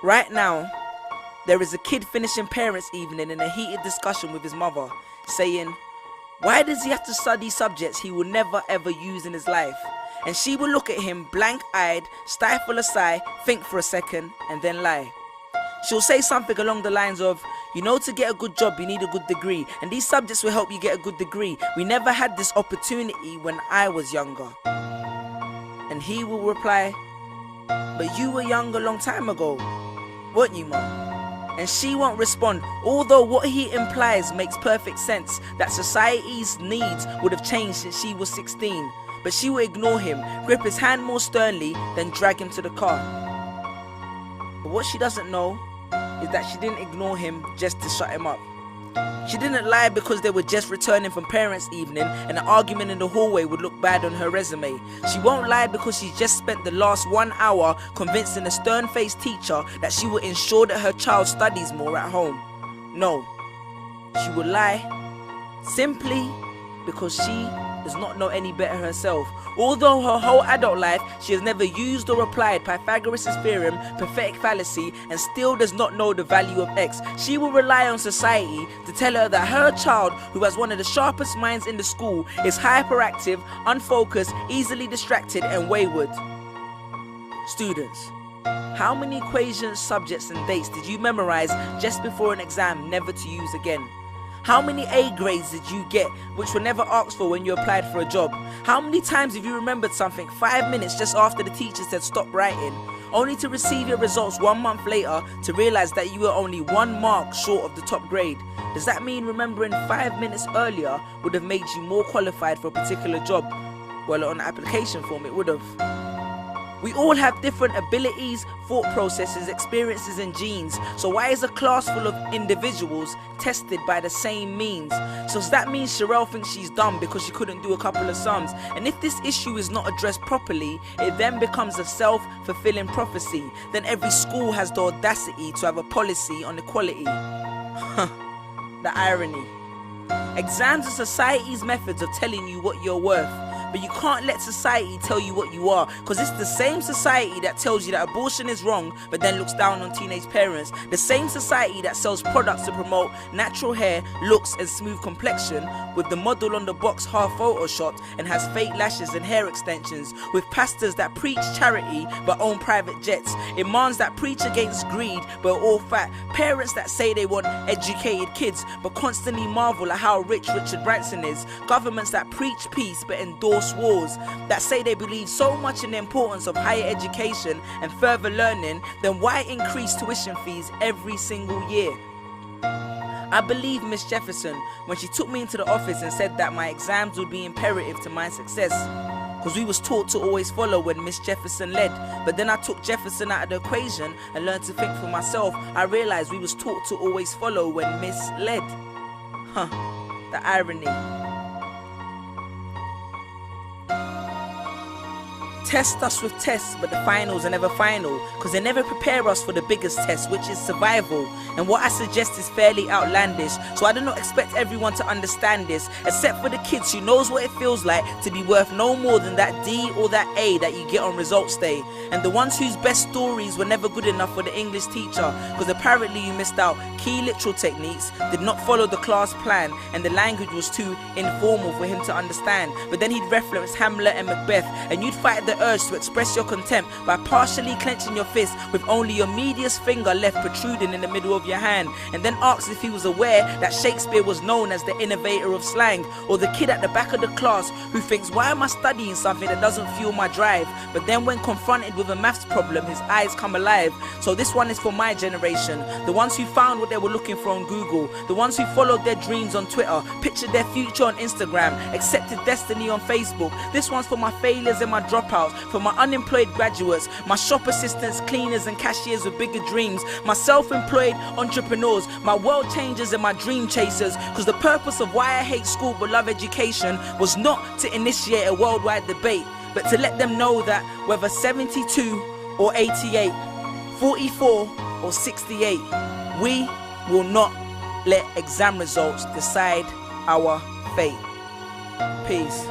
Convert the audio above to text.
Right now, there is a kid finishing parents' evening in a heated discussion with his mother, saying, why does he have to study subjects he will never ever use in his life? And she will look at him blank-eyed, stifle a sigh, think for a second, and then lie. She'll say something along the lines of, you know, to get a good job you need a good degree, and these subjects will help you get a good degree. We never had this opportunity when I was younger. And he will reply, but you were young a long time ago, weren't you, Mum? And she won't respond, although what he implies makes perfect sense, that society's needs would have changed since she was 16. But she will ignore him, grip his hand more sternly, then drag him to the car. But what she doesn't know is that she didn't ignore him just to shut him up. She didn't lie because they were just returning from parents' evening and an argument in the hallway would look bad on her resume. She won't lie because she's just spent the last 1 hour convincing a stern-faced teacher that she will ensure that her child studies more at home. No, she will lie simply because she does not know any better herself. Although her whole adult life she has never used or applied Pythagoras' theorem, pathetic fallacy, and still does not know the value of x, she will rely on society to tell her that her child, who has one of the sharpest minds in the school, is hyperactive, unfocused, easily distracted, and wayward. Students, how many equations, subjects, and dates did you memorize just before an exam never to use again? How many A grades did you get which were never asked for when you applied for a job? How many times have you remembered something 5 minutes just after the teacher said stop writing, only to receive your results 1 month later to realize that you were only 1 mark short of the top grade? Does that mean remembering 5 minutes earlier would have made you more qualified for a particular job? Well, on the application form it would have. We all have different abilities, thought processes, experiences, and genes. So why is a class full of individuals tested by the same means? So does that mean Sherelle thinks she's dumb because she couldn't do a couple of sums? And if this issue is not addressed properly, it then becomes a self-fulfilling prophecy. Then every school has the audacity to have a policy on equality. The irony. Exams are society's methods of telling you what you're worth. But you can't let society tell you what you are, because it's the same society that tells you that abortion is wrong but then looks down on teenage parents. The same society that sells products to promote natural hair, looks and smooth complexion, with the model on the box half photoshopped and has fake lashes and hair extensions, with pastors that preach charity but own private jets, imams that preach against greed but are all fat, parents that say they want educated kids but constantly marvel at how rich Richard Branson is, governments that preach peace but endorse wars, that say they believe so much in the importance of higher education and further learning, then why increase tuition fees every single year? I believe Miss Jefferson when she took me into the office and said that my exams would be imperative to my success, because we was taught to always follow when Miss Jefferson led. But then I took Jefferson out of the equation and learned to think for myself. I realized we was taught to always follow when Miss led. The irony. Test us with tests, but the finals are never final, because they never prepare us for the biggest test, which is survival. And what I suggest is fairly outlandish, so I do not expect everyone to understand this, except for the kids who knows what it feels like to be worth no more than that D or that A that you get on results day, and the ones whose best stories were never good enough for the English teacher, because apparently you missed out key literal techniques, did not follow the class plan, and the language was too informal for him to understand. But then he'd reference Hamlet and Macbeth, and you'd fight the urge to express your contempt by partially clenching your fist with only your medius finger left protruding in the middle of your hand, and then asked if he was aware that Shakespeare was known as the innovator of slang. Or the kid at the back of the class who thinks, why am I studying something that doesn't fuel my drive? But then when confronted with a maths problem, his eyes come alive. So this one is for my generation, the ones who found what they were looking for on Google, the ones who followed their dreams on Twitter, pictured their future on Instagram, accepted destiny on Facebook. This one's for my failures and my dropouts, for my unemployed graduates, my shop assistants, cleaners and cashiers with bigger dreams, my self-employed entrepreneurs, my world changers and my dream chasers, because the purpose of why I hate school but love education was not to initiate a worldwide debate, but to let them know that whether 72 or 88, 44 or 68, we will not let exam results decide our fate. Peace.